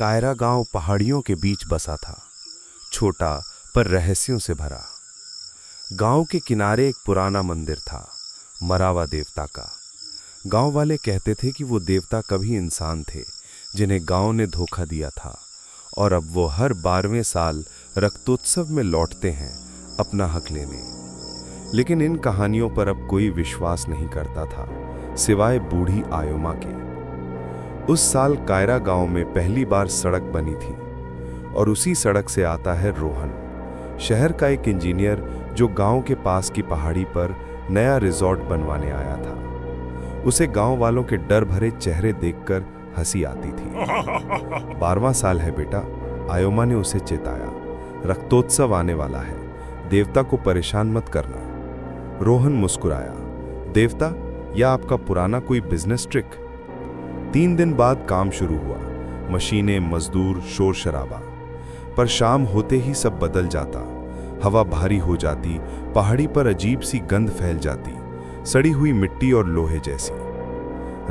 कायरा गांव पहाड़ियों के बीच बसा था, छोटा पर रहस्यों से भरा। गांव के किनारे एक पुराना मंदिर था, मरावा देवता का। गांव वाले कहते थे कि वो देवता कभी इंसान थे जिन्हें गांव ने धोखा दिया था, और अब वो हर 12वें साल रक्तोत्सव में लौटते हैं अपना हक लेने। लेकिन इन कहानियों पर अब कोई विश्वास नहीं करता था, सिवाय बूढ़ी आयोमा के। उस साल कायरा गांव में पहली बार सड़क बनी थी, और उसी सड़क से आता है रोहन, शहर का एक इंजीनियर जो गांव के पास की पहाड़ी पर नया रिजॉर्ट बनवाने आया था। उसे गांव वालों के डर भरे चेहरे देखकर हंसी आती थी। 12वां साल है बेटा, आयोमा ने उसे चेताया। रक्तोत्सव आने वाला है, देवता को परेशान मत करना। रोहन मुस्कुराया। देवता, या आपका पुराना कोई बिजनेस ट्रिक? 3 दिन बाद काम शुरू हुआ। मशीनें, मजदूर, शोर शराबा। पर शाम होते ही सब बदल जाता। हवा भारी हो जाती, पहाड़ी पर अजीब सी गंध फैल जाती, सड़ी हुई मिट्टी और लोहे जैसी।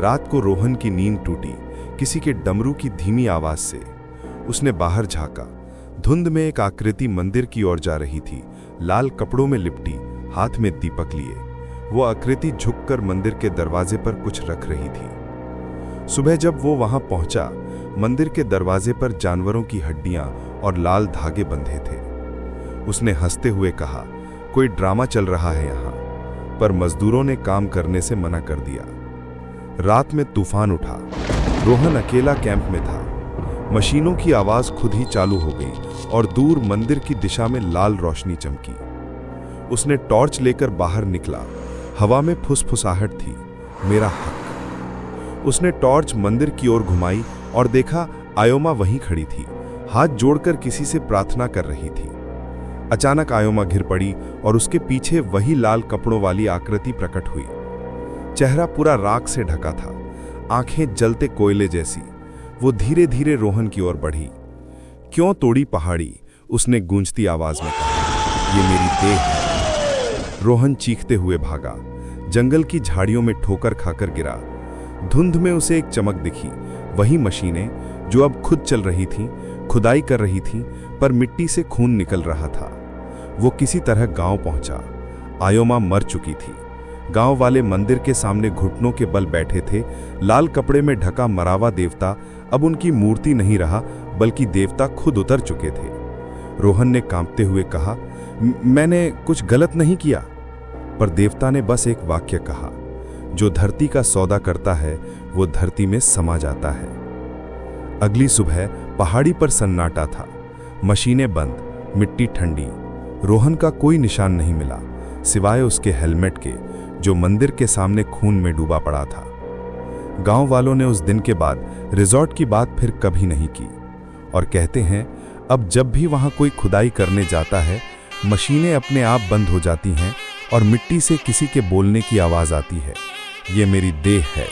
रात को रोहन की नींद टूटी किसी के डमरू की धीमी आवाज से। उसने बाहर झांका। धुंध में एक आकृति मंदिर की ओर जा रही थी, लाल कपड़ों में लिपटी, हाथ में दीपक लिए। वो आकृति झुककर मंदिर के दरवाजे पर कुछ रख रही थी। सुबह जब वो वहां पहुंचा, मंदिर के दरवाजे पर जानवरों की हड्डियां और लाल धागे बंधे थे। उसने हंसते हुए कहा, कोई ड्रामा चल रहा है यहाँ। पर मजदूरों ने काम करने से मना कर दिया। रात में तूफान उठा। रोहन अकेला कैंप में था। मशीनों की आवाज खुद ही चालू हो गई और दूर मंदिर की दिशा में लाल रोशनी चमकी। उसने टॉर्च लेकर बाहर निकला। हवा में फुसफुसाहट थी, मेरा हक। उसने टॉर्च मंदिर की ओर घुमाई और देखा आयोमा वहीं खड़ी थी, हाथ जोड़कर किसी से प्रार्थना कर रही थी। अचानक आयोमा गिर पड़ी और उसके पीछे वही लाल कपड़ों वाली आकृति प्रकट हुई। चेहरा पूरा राख से ढका था, आंखें जलते कोयले जैसी। वो धीरे धीरे रोहन की ओर बढ़ी। क्यों तोड़ी पहाड़ी? उसने गूंजती आवाज में कहा। ये मेरी देह है। रोहन चीखते हुए भागा। जंगल की झाड़ियों में ठोकर खाकर गिरा। धुंध में उसे एक चमक दिखी, वही मशीनें जो अब खुद चल रही थीं, खुदाई कर रही थीं, पर मिट्टी से खून निकल रहा था। वो किसी तरह गांव पहुंचा। आयोमा मर चुकी थी। गांव वाले मंदिर के सामने घुटनों के बल बैठे थे। लाल कपड़े में ढका मरावा देवता अब उनकी मूर्ति नहीं रहा, बल्कि देवता खुद उतर चुके थे। रोहन ने कांपते हुए कहा, मैंने कुछ गलत नहीं किया। पर देवता ने बस एक वाक्य कहा, जो धरती का सौदा करता है वो धरती में समा जाता है। अगली सुबह पहाड़ी पर सन्नाटा था। मशीनें बंद, मिट्टी ठंडी। रोहन का कोई निशान नहीं मिला, सिवाय उसके हेलमेट के, जो मंदिर के सामने खून में डूबा पड़ा था। गांव वालों ने उस दिन के बाद रिजॉर्ट की बात फिर कभी नहीं की, और कहते हैं अब जब भी वहां कोई खुदाई करने जाता है, मशीनें अपने आप बंद हो जाती हैं और मिट्टी से किसी के बोलने की आवाज आती है, ये मेरी देह है।